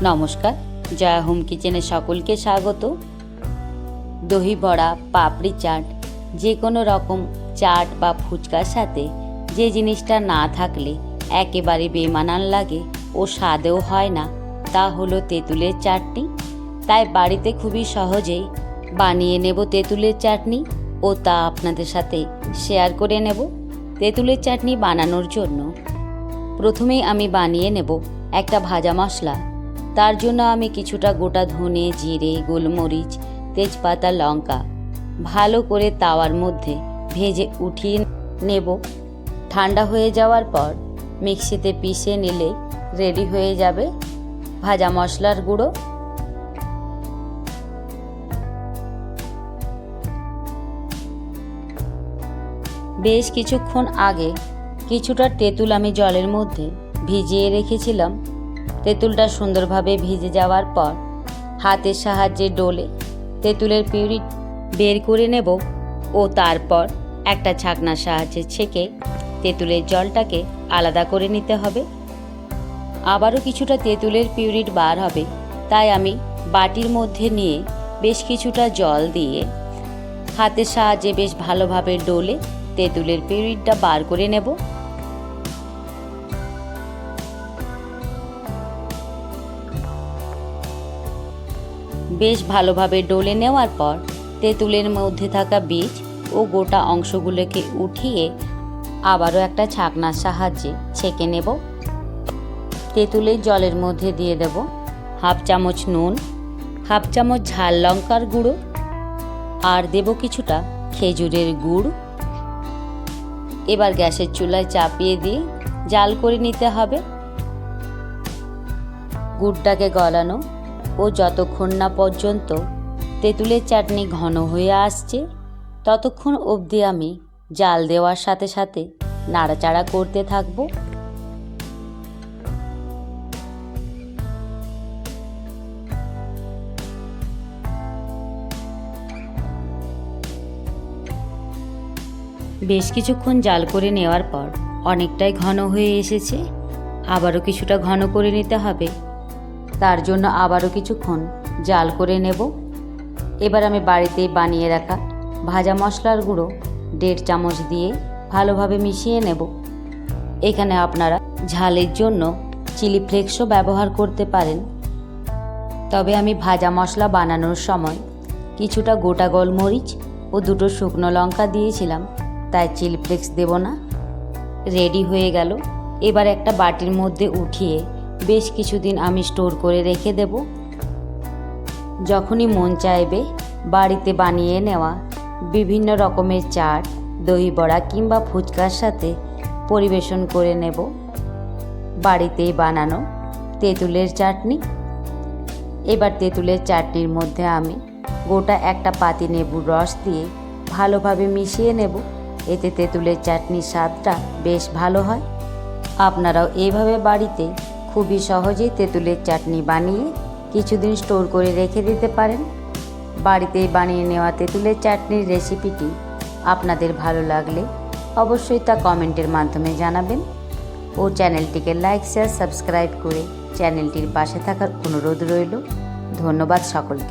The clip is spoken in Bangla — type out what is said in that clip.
নমস্কার, জয়া হোম কিচেনে সকলকে স্বাগত। দহি বড়া, পাপড়ি চাট, যে কোনো রকম চাট বা ফুচকার সাথে যে জিনিসটা না থাকলে একেবারে বেমানান লাগে ও স্বাদেও হয় না, তা হলো তেঁতুলের চাটনি। তাই বাড়িতে খুবই সহজেই বানিয়ে নেব তেঁতুলের চাটনি ও তা আপনাদের সাথে শেয়ার করে নেব। তেঁতুলের চাটনি বানানোর জন্য প্রথমেই আমি বানিয়ে নেব একটা ভাজা মশলা। তার জন্য আমি কিছুটা গোটা ধনে, জিরে, গোলমরিচ, তেজপাতা, লঙ্কা ভালো করে তাওয়ার মধ্যে ভেজে উঠিয়ে নেব। ঠান্ডা হয়ে যাওয়ার পর মিক্সিতে পিষে নিলে রেডি হয়ে যাবে ভাজা মশলার গুঁড়ো। বেশ কিছুক্ষণ আগে কিছুটা তেঁতুল আমি জলের মধ্যে ভিজিয়ে রেখেছিলাম। তেঁতুলটা সুন্দরভাবে ভিজে যাওয়ার পর হাতের সাহায্যে ডলে তেঁতুলের পিউরি বের করে নেব ও তারপর একটা ছাঁকনার সাহায্যে ছেঁকে তেঁতুলের জলটাকে আলাদা করে নিতে হবে। আবারও কিছুটা তেঁতুলের পিউরি বার হবে, তাই আমি বাটির মধ্যে নিয়ে বেশ কিছুটা জল দিয়ে হাতের সাহায্যে বেশ ভালোভাবে ডলে তেঁতুলের পিউরিটা বার করে নেব। বেশ ভালোভাবে ডলে নেওয়ার পর তেঁতুলের মধ্যে থাকা বীজ ও গোটা অংশগুলোকে উঠিয়ে আবারও একটা ছাঁকনার সাহায্যে ছেঁকে নেব। তেঁতুলের জলের মধ্যে দিয়ে দেব হাফ চামচ নুন, হাফ চামচ ঝাল লঙ্কার গুঁড়ো, আর দেব কিছুটা খেজুরের গুড়। এবার গ্যাসের চুলায় চাপিয়ে দিয়ে জাল করে নিতে হবে। গুড়টাকে গলানো ও যতক্ষণ না পর্যন্ত তেঁতুলের চাটনি ঘন হয়ে আসছে ততক্ষণ অবধি আমি জাল দেওয়ার সাথে সাথে নাড়াচাড়া করতে থাকব। বেশ কিছুক্ষণ জাল করে নেওয়ার পর অনেকটাই ঘন হয়ে এসেছে। আবারও কিছুটা ঘন করে নিতে হবে, তার জন্য আবারও কিছুক্ষণ জাল করে নেব। এবার আমি বাড়িতে বানিয়ে রাখা ভাজা মশলার গুঁড়ো 1.5 চামচ দিয়ে ভালোভাবে মিশিয়ে নেব। এখানে আপনারা ঝালের জন্য চিলি ফ্লেক্সও ব্যবহার করতে পারেন, তবে আমি ভাজা মশলা বানানোর সময় কিছুটা গোটা গোলমরিচ ও 2টো শুকনো লঙ্কা দিয়েছিলাম, তাই চিলি ফ্লেক্স দেব না। রেডি হয়ে গেল। এবার একটা বাটির মধ্যে উঠিয়ে বেশ কিছুদিন আমি স্টোর করে রেখে দেব। যখনই মন চাইবে বাড়িতে বানিয়ে নেওয়া বিভিন্ন রকমের চাট, দই বড়া কিংবা ফুচকার সাথে পরিবেশন করে নেব বাড়িতেই বানানো তেঁতুলের চাটনি। এবার তেঁতুলের চাটনির মধ্যে আমি গোটা একটা পাতি লেবুর রস দিয়ে ভালোভাবে মিশিয়ে নেব। এতে তেঁতুলের চাটনির স্বাদটা বেশ ভালো হয়। আপনারাও এইভাবে বাড়িতে খুবই সহজেই তেঁতুলের চাটনি বানিয়ে কিছুদিন স্টোর করে রেখে দিতে পারেন। বাড়িতেই বানিয়ে নেওয়া তেঁতুলের চাটনির রেসিপিটি আপনাদের ভালো লাগলে অবশ্যই তা কমেন্টের মাধ্যমে জানাবেন ও চ্যানেলটিকে লাইক, শেয়ার, সাবস্ক্রাইব করে চ্যানেলটির পাশে থাকার অনুরোধ রইল। ধন্যবাদ সকলকে।